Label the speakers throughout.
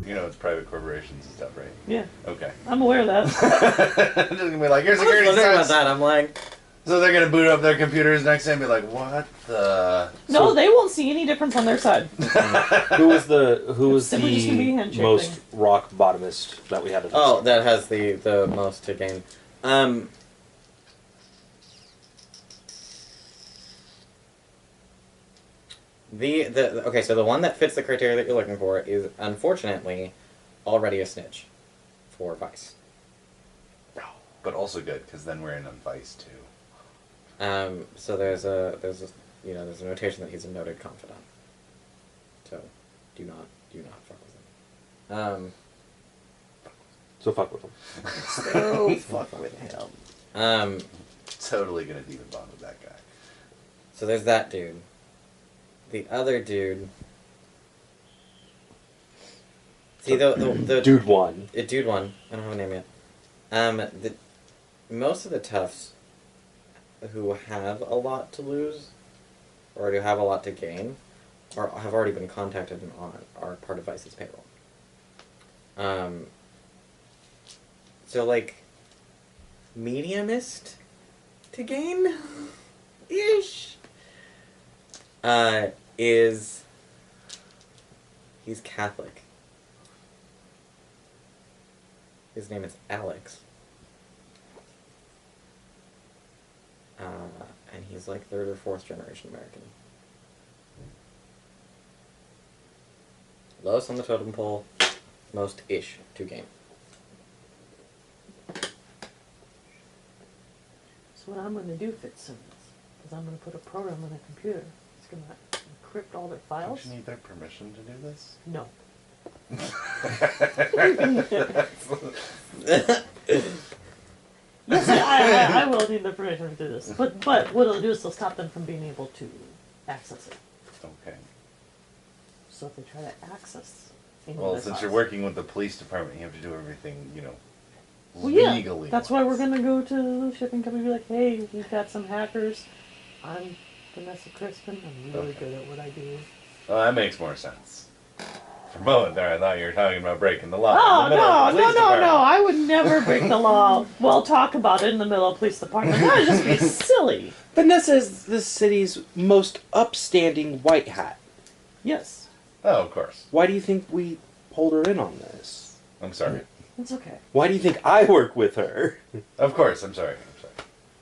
Speaker 1: You know, it's private corporations and stuff, right?
Speaker 2: Yeah.
Speaker 1: Okay.
Speaker 2: I'm aware of that.
Speaker 1: Just gonna be like, here's
Speaker 3: I was
Speaker 1: security
Speaker 3: wondering about
Speaker 1: sucks.
Speaker 3: that. I'm like,
Speaker 1: So they're gonna boot up their computers next day and be like, what the?
Speaker 2: No, they won't see any difference on their side.
Speaker 4: Who was the
Speaker 2: Simply just gonna be a handshake
Speaker 4: most
Speaker 2: thing.
Speaker 4: rock bottomist that we had?
Speaker 3: oh, that has the most to gain. Okay, so the one that fits the criteria that you're looking for is unfortunately already a snitch for Vice.
Speaker 1: But also good, because then we're in on Vice too.
Speaker 3: So there's a notation that he's a noted confidant. So do not fuck with him.
Speaker 4: So fuck with him.
Speaker 2: So fuck with him.
Speaker 1: Totally gonna demon bond with that guy.
Speaker 3: So there's that dude. The other dude. See the
Speaker 4: Dude one.
Speaker 3: Dude one. I don't have a name yet. Most of the toughs who have a lot to lose, or who have a lot to gain, have already been contacted and are part of Vice's payroll. So like, mediumist to gain, ish. He's Catholic. His name is Alex. And he's like 3rd or 4th generation American. Lowest on the totem pole, most ish to gain.
Speaker 2: So what I'm going to do, Fitzsimmons, is I'm going to put a program on a computer. It's going to encrypt all their files.
Speaker 1: Don't you need their permission to do this?
Speaker 2: No. Yes, I will need the permission to do this. But what it'll do is it'll stop them from being able to access it.
Speaker 1: Okay.
Speaker 2: So if they try to access
Speaker 1: Well, since you're working with the police department, you have to do everything, legally.
Speaker 2: That's why we're going to go to the shipping company and be like, hey, we've got some hackers. I'm Vanessa Crispin. I'm really good at what I do.
Speaker 1: Well, that makes more sense. For a moment there, I thought you were talking about breaking the law.
Speaker 2: Oh,
Speaker 1: in the middle of the police department.
Speaker 2: no. I would never break the law. Well, talk about it in the middle of the police department. That would just be silly.
Speaker 4: Vanessa is the city's most upstanding white hat.
Speaker 2: Yes.
Speaker 1: Oh, of course.
Speaker 4: Why do you think we pulled her in on this?
Speaker 1: I'm sorry.
Speaker 2: It's okay.
Speaker 4: Why do you think I work with her?
Speaker 1: Of course, I'm sorry.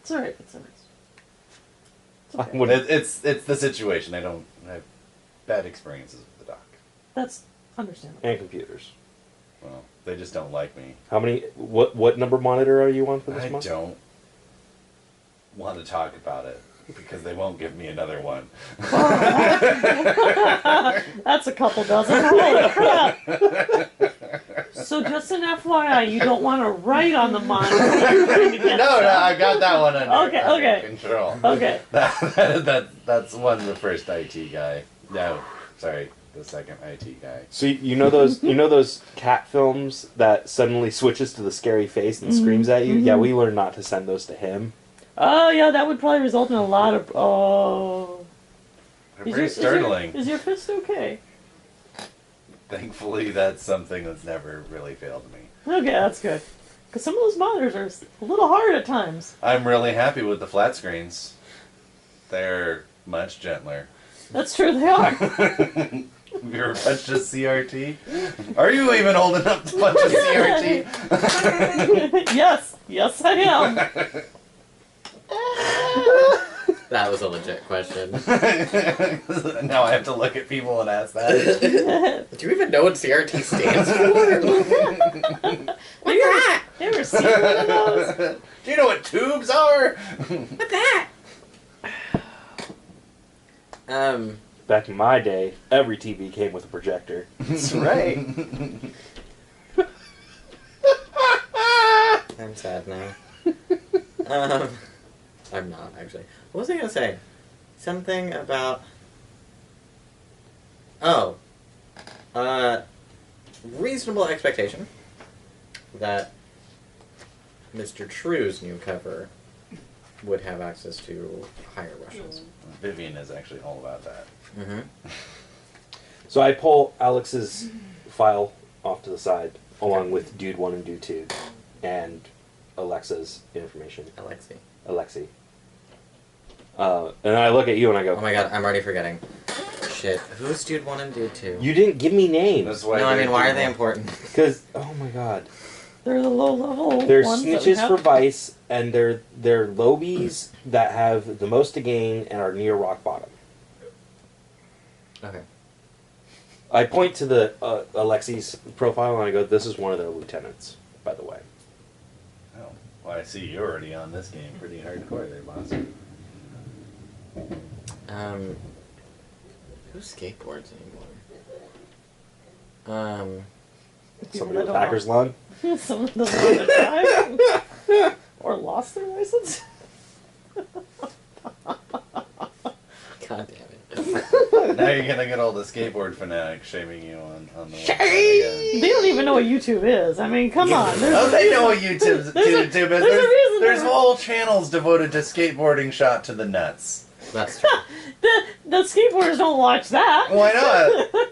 Speaker 2: It's alright, Fitzsimmons. It's
Speaker 4: I
Speaker 2: okay.
Speaker 4: wouldn't-
Speaker 1: It's the situation. I have bad experiences with the doc.
Speaker 2: That's understandable.
Speaker 4: And computers.
Speaker 1: Well, they just don't like me.
Speaker 4: How many? What number monitor are you on for this
Speaker 1: I
Speaker 4: month?
Speaker 1: don't want to talk about it because they won't give me another one.
Speaker 2: That's a couple dozen. Holy crap! So just an FYI, you don't want to write on the monitor.
Speaker 1: No, I got that one under
Speaker 2: Okay.
Speaker 1: control.
Speaker 2: Okay.
Speaker 1: That's one the first IT guy. No, sorry, the second IT guy.
Speaker 4: So you know those cat films that suddenly switches to the scary face and screams at you? Yeah, we learned not to send those to him.
Speaker 2: Oh, yeah, that would probably result in a lot of... Oh.
Speaker 1: They're pretty startling.
Speaker 2: Is your fist okay?
Speaker 1: Thankfully, that's something that's never really failed me.
Speaker 2: Okay, that's good. Because some of those monitors are a little hard at times.
Speaker 1: I'm really happy with the flat screens. They're much gentler.
Speaker 2: That's true, they are.
Speaker 1: Have you ever punched a CRT? Are you even old enough to punch a CRT?
Speaker 2: Yes, I am.
Speaker 3: That was a legit question.
Speaker 1: Now I have to look at people and ask that.
Speaker 3: Do you even know what CRT stands for? What's that?
Speaker 2: You ever seen one of those?
Speaker 1: Do you know what tubes are?
Speaker 3: What's that?
Speaker 4: Back in my day, every TV came with a projector.
Speaker 2: That's right.
Speaker 3: I'm sad now. I'm not, actually. What was I going to say? Something about... Oh. Reasonable expectation that Mr. True's new cover would have access to higher Russians.
Speaker 1: Vivian is actually all about that.
Speaker 3: Mm-hmm.
Speaker 4: So I pull Alex's file off to the side, along with Dude 1 and Dude 2, and Alexa's information. Alexi. And I look at you and I go,
Speaker 3: Oh my god, I'm already forgetting. Shit. Who's Dude 1 and Dude 2?
Speaker 4: you didn't give me names.
Speaker 1: That's why.
Speaker 3: No, I mean, why are
Speaker 1: Dude
Speaker 3: they
Speaker 1: 1.
Speaker 3: important?
Speaker 4: Because, oh my god.
Speaker 2: They're the low level
Speaker 4: They're
Speaker 2: ones that we
Speaker 4: snitches
Speaker 2: have.
Speaker 4: for Vice, and they're lobies that have the most to gain and are near rock bottom.
Speaker 3: Okay.
Speaker 4: I point to the Alexi's profile and I go, this is one of their lieutenants, by the way.
Speaker 1: Oh, well, I see you're already on this game pretty hardcore there, boss.
Speaker 3: Who skateboards anymore?
Speaker 4: Somebody with Packers lawn.
Speaker 2: Someone doesn't want to drive or lost their license.
Speaker 3: God damn it.
Speaker 1: Now you're gonna get all the skateboard fanatics shaming you on the website again.
Speaker 2: They don't even know what YouTube is. I mean, come on.
Speaker 1: Oh, they know what YouTube is.
Speaker 2: there's a reason
Speaker 1: There's
Speaker 2: they're-
Speaker 1: whole channels devoted to skateboarding shot to the nuts.
Speaker 3: That's true.
Speaker 2: The skateboarders don't watch that.
Speaker 1: Why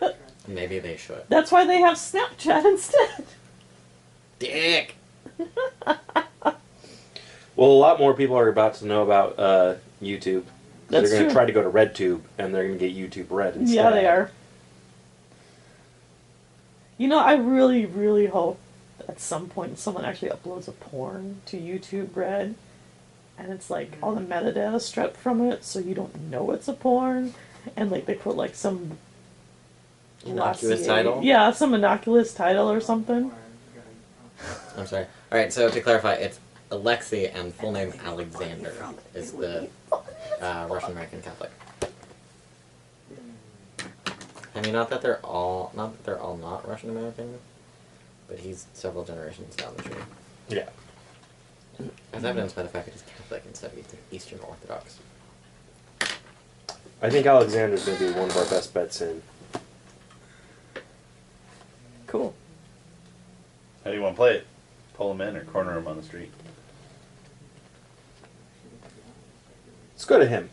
Speaker 1: not?
Speaker 3: Maybe they should.
Speaker 2: That's why they have Snapchat instead.
Speaker 3: Dick!
Speaker 4: Well, a lot more people are about to know about YouTube.
Speaker 2: That's
Speaker 4: they're going
Speaker 2: true.
Speaker 4: to try to go to RedTube, and they're going to get YouTube Red instead.
Speaker 2: Yeah, they are. You know, I really, really hope at some point someone actually uploads a porn to YouTube Red, and it's like all the metadata stripped from it, so you don't know it's a porn, and like they put like some
Speaker 3: Innocuous
Speaker 2: glossy-
Speaker 3: title?
Speaker 2: Yeah, some innocuous title or something.
Speaker 3: I'm sorry. Alright, so to clarify, it's Alexei and full name Alexander is the Russian American Catholic. I mean, not that they're all not Russian American, but he's several generations down the tree.
Speaker 4: Yeah.
Speaker 3: As evidenced by the fact that he's Catholic instead of Eastern Orthodox.
Speaker 4: I think Alexander's going to be one of our best bets in.
Speaker 2: Cool.
Speaker 1: How do you want to play it? Pull him in or corner him on the street?
Speaker 4: Let's go to him.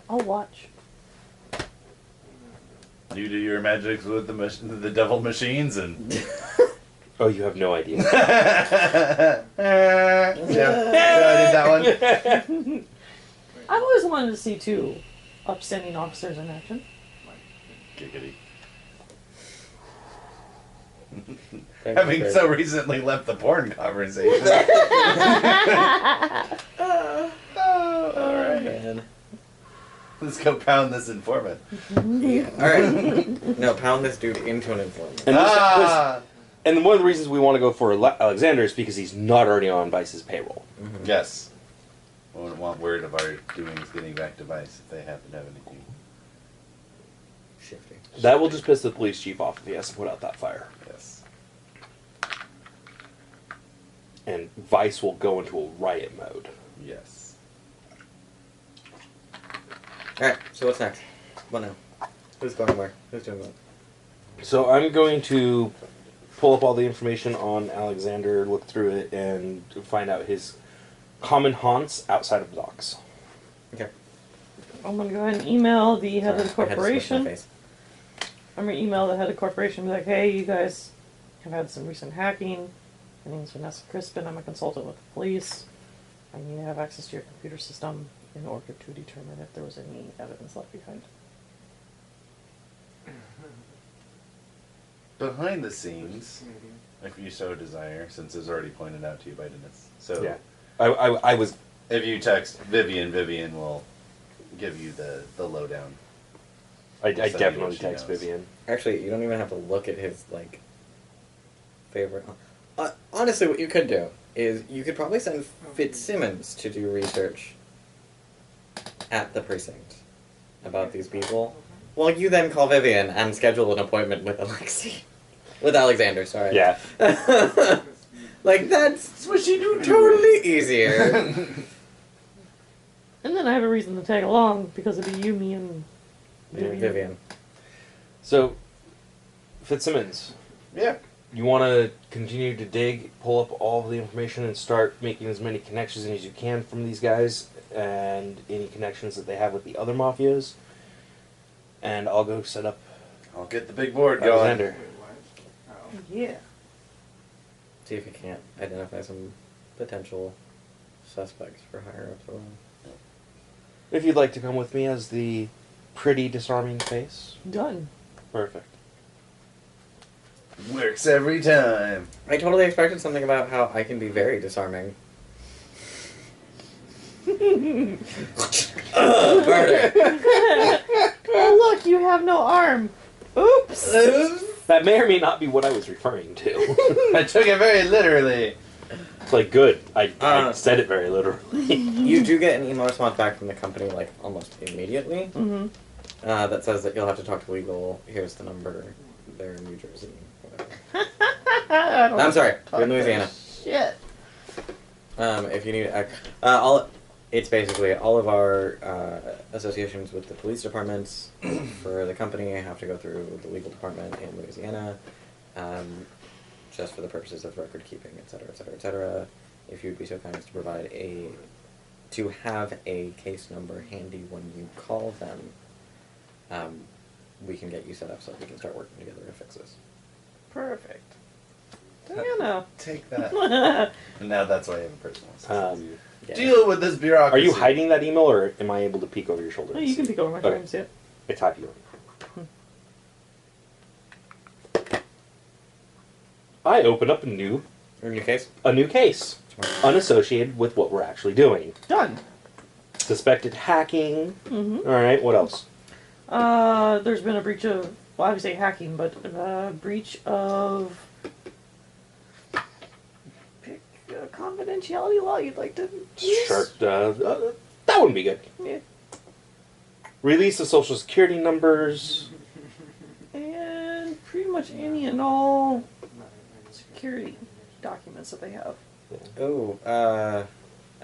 Speaker 2: I'll watch.
Speaker 1: You do your magics with the devil machines and...
Speaker 4: Oh, you have no idea.
Speaker 1: yeah, I did that one.
Speaker 2: I've always wanted to see two upstanding officers in action.
Speaker 1: Giggity.
Speaker 3: Thank
Speaker 1: Having
Speaker 3: you,
Speaker 1: so recently left the porn conversation. Alright.
Speaker 3: man.
Speaker 1: Let's go pound this informant.
Speaker 3: Yeah. Alright. No, pound this dude into an informant.
Speaker 4: And,
Speaker 1: Ah!
Speaker 4: and one of the reasons we want to go for Alexander is because he's not already on Vice's payroll.
Speaker 1: Yes. I wouldn't want word of our doings getting back to Vice if they happen to have anything.
Speaker 3: Shifty.
Speaker 4: That will just piss the police chief off if he has to put out that fire.
Speaker 1: Yes.
Speaker 4: And Vice will go into a riot mode.
Speaker 1: Yes.
Speaker 3: Alright, so what's next? What now? Who's going where? Who's doing what?
Speaker 4: So I'm going to pull up all the information on Alexander, look through it, and find out his common haunts outside of docks.
Speaker 3: Okay.
Speaker 2: I'm gonna go ahead and email the head of the
Speaker 3: Sorry, I had to switch my
Speaker 2: corporation.
Speaker 3: face.
Speaker 2: I'm gonna email the head of the corporation and be like, hey, you guys have had some recent hacking. My name's Vanessa Crispin. I'm a consultant with the police. I need to have access to your computer system in order to determine if there was any evidence left behind.
Speaker 1: Behind the scenes, if you so desire, since it was already pointed out to you by Dennis. So
Speaker 4: Yeah. I was...
Speaker 1: if you text Vivian, Vivian will give you the lowdown.
Speaker 4: I
Speaker 1: Send you
Speaker 4: definitely
Speaker 1: what she
Speaker 4: text
Speaker 1: knows.
Speaker 4: Vivian.
Speaker 3: Actually, you don't even have to look at his, like, favorite... honestly, what you could do is you could probably send Fitzsimmons to do research at the precinct about these people. Well, you then call Vivian and schedule an appointment with Alexei. With Alexander, sorry.
Speaker 4: Yeah.
Speaker 3: Like, that's what she do totally easier.
Speaker 2: And then I have a reason to tag along because it'd be you, me, and
Speaker 3: Vivian.
Speaker 4: So, Fitzsimmons,
Speaker 1: Yeah.
Speaker 4: you want to continue to dig, pull up all of the information, and start making as many connections as you can from these guys, and any connections that they have with the other mafias. And I'll go set up
Speaker 1: I'll get the big board going.
Speaker 4: Alexander.
Speaker 2: Yeah.
Speaker 3: See if you can't identify some potential suspects for higher ups around.
Speaker 4: If you'd like to come with me as the pretty disarming face.
Speaker 2: Done.
Speaker 4: Perfect.
Speaker 1: Works every time.
Speaker 3: I totally expected something about how I can be very disarming. Murder!
Speaker 2: Oh, look, you have no arm. Oops.
Speaker 4: That may or may not be what I was referring to.
Speaker 1: I took it very literally.
Speaker 4: It's like, good. I said it very literally.
Speaker 3: You do get an email response back from the company, like, almost immediately.
Speaker 2: Mm-hmm.
Speaker 3: That says that you'll have to talk to legal. Here's the number. They're in New Jersey. Whatever. I'm sorry. You're in Louisiana.
Speaker 2: Shit.
Speaker 3: If you need... it's basically all of our associations with the police departments for the company have to go through the legal department in Louisiana, just for the purposes of record keeping, et cetera, et cetera, et cetera. If you'd be so kind as to provide to have a case number handy when you call them, we can get you set up so that we can start working together to fix this.
Speaker 2: Perfect. Diana.
Speaker 1: Take that. And now that's why I have a personal assistant.
Speaker 3: Yeah.
Speaker 1: Deal with this bureaucracy.
Speaker 4: Are you hiding that email, or am I able to peek over your shoulder?
Speaker 2: Oh,
Speaker 4: and
Speaker 2: you
Speaker 4: see?
Speaker 2: can peek over my
Speaker 4: Okay.
Speaker 2: phone, see it.
Speaker 4: It's happy. I open up a new
Speaker 3: In your case?
Speaker 4: case, unassociated with what we're actually doing.
Speaker 2: Done.
Speaker 4: Suspected hacking.
Speaker 2: Mm-hmm.
Speaker 4: All right. What else?
Speaker 2: There's been a breach of, well, I would say hacking, but breach of pick a confidentiality law you'd like to use?
Speaker 4: Sure. That wouldn't be good.
Speaker 2: Yeah.
Speaker 4: Release of social security numbers.
Speaker 2: And pretty much any and all security documents that they have.
Speaker 3: Oh,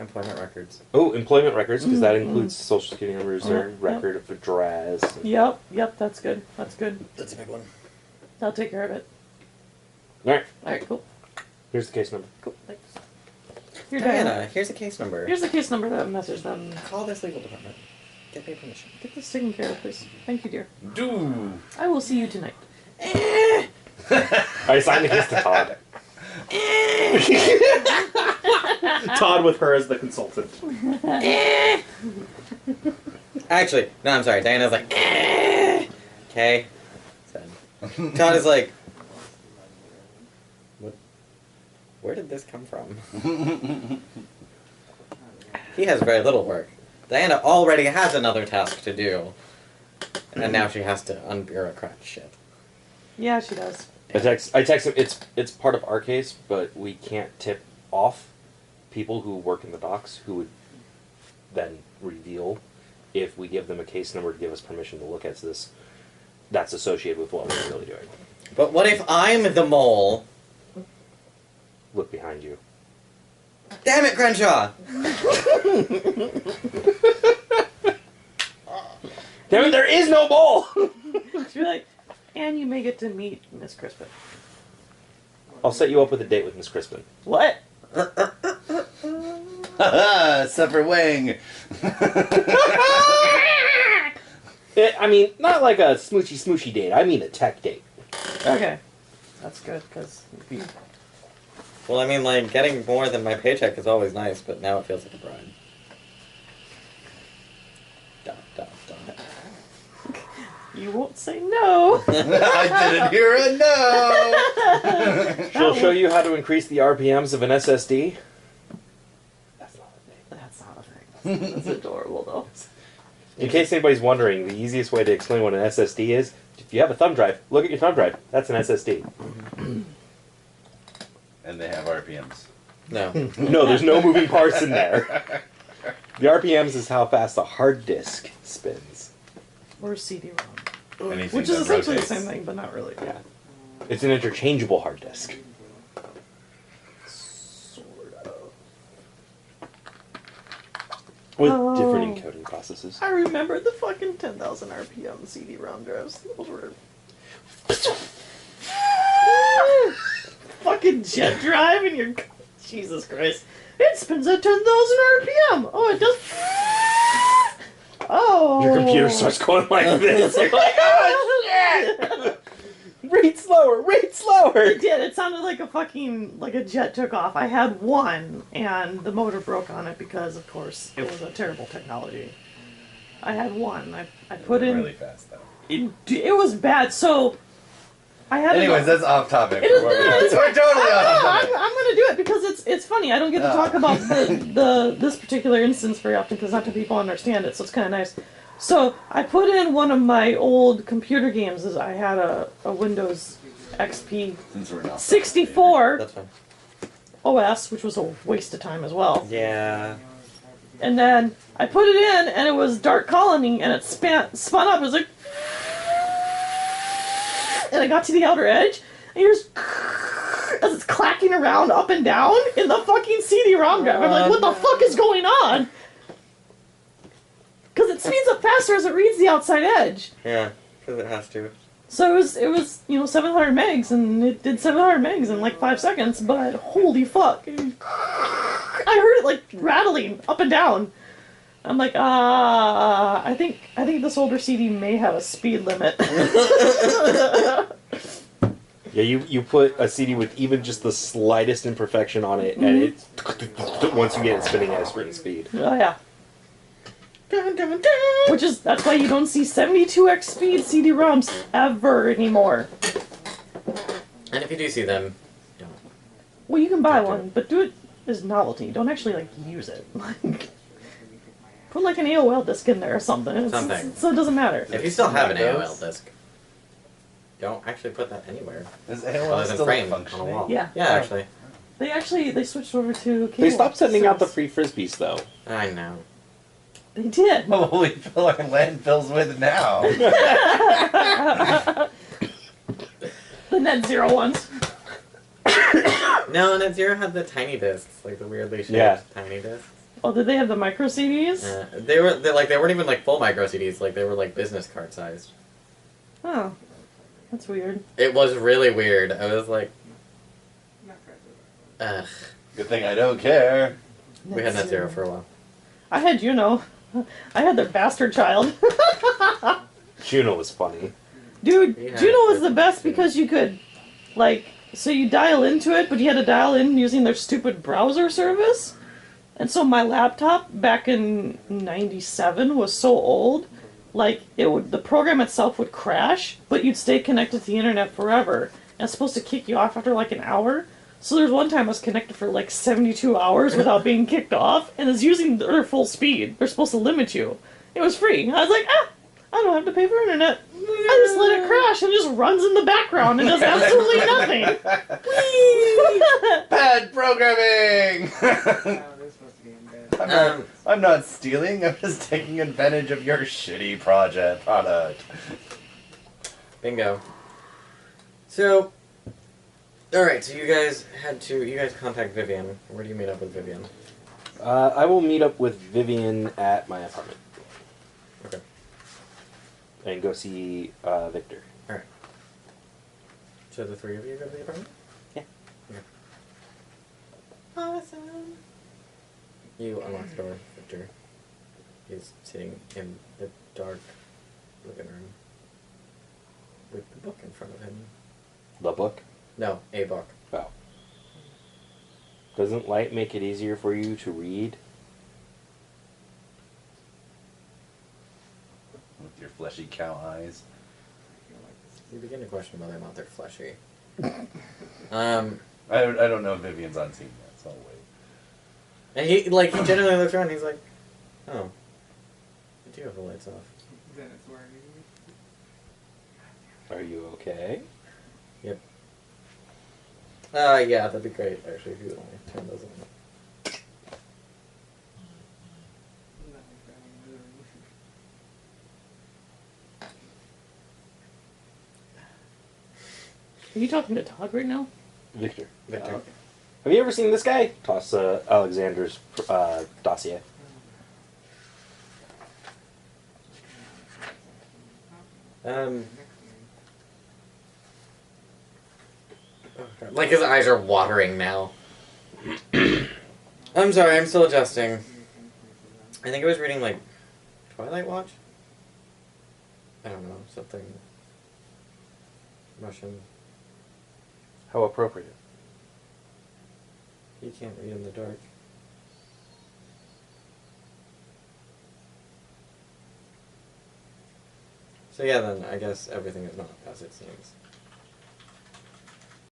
Speaker 3: employment records.
Speaker 4: Oh, employment records, because that
Speaker 2: Mhm.
Speaker 4: includes social security numbers, their
Speaker 2: Yep,
Speaker 4: record of address.
Speaker 2: Yep, that's good. That's good.
Speaker 3: That's a big one.
Speaker 2: I'll take care of it.
Speaker 4: All right.
Speaker 2: Alright, cool.
Speaker 4: Here's the case number.
Speaker 2: Cool, thanks. Here,
Speaker 3: Diana, here's a case number.
Speaker 2: Here's the case number that message them.
Speaker 3: Call this legal department. Get me permission.
Speaker 2: Get this taken care of, please. Thank you, dear.
Speaker 1: Do.
Speaker 2: I will see you tonight.
Speaker 4: I assigned the case to Todd.
Speaker 5: Todd with her as the consultant.
Speaker 3: Actually, no, I'm sorry. Diana's like, okay. Todd is like, what? Where did this come from? He has very little work. Diana already has another task to do, and now she has to unbureaucrat shit.
Speaker 2: Yeah, she does.
Speaker 4: I text him. It's part of our case, but we can't tip off people who work in the docks who would then reveal if we give them a case number to give us permission to look at this. That's associated with what we're really doing.
Speaker 3: But what if I'm the mole?
Speaker 4: Look behind you.
Speaker 3: Damn it, Crenshaw!
Speaker 4: Damn it! There is no mole.
Speaker 2: She'll be like, and you may get to meet Miss Crispin.
Speaker 4: I'll set you up with a date with Miss Crispin.
Speaker 2: What?
Speaker 1: Separate wing.
Speaker 4: I mean, not like a smoochy date. I mean a tech date.
Speaker 2: Okay. That's good, because
Speaker 3: Well, I mean, like, getting more than my paycheck is always nice, but now it feels like a bribe. Dot, dot, dot.
Speaker 2: you won't say no.
Speaker 1: I didn't hear a no.
Speaker 4: She'll show you how to increase the RPMs of an SSD. That's not a thing.
Speaker 2: That's not a thing. That's adorable, though.
Speaker 4: In case anybody's wondering, the easiest way to explain what an SSD is, if you have a thumb drive, look at your thumb drive. That's an SSD.
Speaker 1: And they have RPMs.
Speaker 3: No.
Speaker 4: No, there's no moving parts in there. The RPMs is how fast a hard disk spins.
Speaker 2: Or CD-ROM.
Speaker 1: Anything
Speaker 2: Which is
Speaker 1: that
Speaker 2: essentially
Speaker 1: rotates.
Speaker 2: the same thing, but not really.
Speaker 4: Yeah. It's an interchangeable hard disk.
Speaker 2: Sort of.
Speaker 4: With
Speaker 2: Oh.
Speaker 4: different encoding processes.
Speaker 2: I remember the fucking 10,000 RPM CD-ROM drives. Those were... fucking jet drive and your... Jesus Christ. It spins at 10,000 RPM. Oh, it does... Oh.
Speaker 4: Your computer starts going like this. You're like, oh shit! slower, read slower.
Speaker 2: It did. It sounded like a jet took off. I had one, and the motor broke on it because, of course, it was a terrible technology. I had one. I put in.
Speaker 1: really fast though.
Speaker 2: It was bad. So I had.
Speaker 1: Anyways, that's off topic.
Speaker 2: It is-
Speaker 1: We're totally off
Speaker 2: I'm
Speaker 1: topic.
Speaker 2: gonna do it because it's funny. I don't get to talk about this particular instance very often because not too people understand it, so it's kind of nice. So I put in one of my old computer games. I had a Windows XP
Speaker 1: Since we're not
Speaker 2: 64
Speaker 3: That's fine.
Speaker 2: OS, which was a waste of time as well.
Speaker 3: Yeah.
Speaker 2: And then I put it in, and it was Dark Colony, and it spun up. It was like, and I got to the outer edge, and here's as it's clacking around up and down in the fucking CD-ROM drive. I'm like, what the fuck is going on? Because it speeds up faster as it reads the outside edge.
Speaker 3: Yeah, because it has to.
Speaker 2: So it was 700 megs, and it did 700 megs in like 5 seconds. But holy fuck, I heard it like rattling up and down. I'm like, I think this older CD may have a speed limit.
Speaker 4: Yeah, you put a CD with even just the slightest imperfection on it, and it once you get it spinning at a certain speed.
Speaker 2: Oh yeah. That's why you don't see 72x speed CD-ROMs ever anymore.
Speaker 3: And if you do see them, don't.
Speaker 2: Well, you can buy
Speaker 3: Don't do
Speaker 2: one, but do it as novelty. Don't actually like use it. Like, put like an AOL disc in there or something.
Speaker 3: Something.
Speaker 2: So it doesn't matter.
Speaker 3: If you still have an
Speaker 1: Windows?
Speaker 3: AOL disc, don't actually put that anywhere.
Speaker 1: Is
Speaker 3: Other
Speaker 1: AOL
Speaker 3: than
Speaker 1: still
Speaker 3: framed on a
Speaker 1: functioning?
Speaker 3: wall.
Speaker 2: Yeah.
Speaker 3: Yeah, actually.
Speaker 2: They switched over to cable.
Speaker 4: They stopped sending out the
Speaker 2: service.
Speaker 4: free frisbees, though.
Speaker 3: I know.
Speaker 2: They did.
Speaker 1: What will we fill our landfills with now?
Speaker 2: The net zero ones.
Speaker 3: No, Net Zero had the tiny discs, like the weirdly shaped
Speaker 4: Yeah.
Speaker 3: tiny discs.
Speaker 2: Oh, did they have the micro CDs?
Speaker 3: They weren't even like full micro CDs, like they were like business card sized.
Speaker 2: Oh, that's weird.
Speaker 3: It was really weird. I was like, ugh.
Speaker 1: Good thing I don't care.
Speaker 3: We had Net Zero for a while.
Speaker 2: I had Juno. I had their bastard child.
Speaker 4: Juno was funny.
Speaker 2: Dude,
Speaker 3: Yeah,
Speaker 2: Juno was the
Speaker 3: it's-
Speaker 2: best because you could, like, so you dial into it, but you had to dial in using their stupid browser service. And so my laptop back in '97 was so old, like the program itself would crash, but you'd stay connected to the internet forever. And it's supposed to kick you off after like an hour. So there's one time I was connected for like 72 hours without being kicked off, and it's using their full speed. They're supposed to limit you. It was free. I was like, I don't have to pay for internet. I just let it crash and it just runs in the background and does absolutely nothing.
Speaker 1: Bad programming!
Speaker 6: They're supposed to be in bed.
Speaker 1: I'm not stealing, I'm just taking advantage of your shitty product.
Speaker 3: Bingo. So, alright, so you guys contact Vivian. Where do you meet up with Vivian?
Speaker 4: I will meet up with Vivian at my apartment.
Speaker 3: Okay.
Speaker 4: And go see Victor.
Speaker 3: Alright. So the three of you go to the apartment?
Speaker 4: Yeah.
Speaker 3: Okay. Awesome. You unlock the door. Victor is sitting in the dark living room with the book in front of him.
Speaker 4: The book?
Speaker 3: No, a book.
Speaker 4: Oh. Doesn't light make it easier for you to read?
Speaker 1: With your fleshy cow eyes.
Speaker 3: You begin to question whether or not they're fleshy.
Speaker 1: I don't know if Vivian's on scene yet, so I'll wait.
Speaker 3: And he genuinely looks around and he's like, oh, I do have the lights off.
Speaker 6: Then it's worrying.
Speaker 4: Are you okay?
Speaker 3: Yep. Yeah, that'd be great, actually, if you would only turn those on.
Speaker 2: Are you talking to Todd right now?
Speaker 4: Victor.
Speaker 3: Victor.
Speaker 4: Have you ever seen this guy? Toss Alexander's dossier.
Speaker 3: Like his eyes are watering now. I'm sorry, I'm still adjusting. I think I was reading like Twilight Watch? I don't know, something Russian.
Speaker 4: How appropriate.
Speaker 3: You can't read in the dark. So yeah, then I guess everything is not as it seems.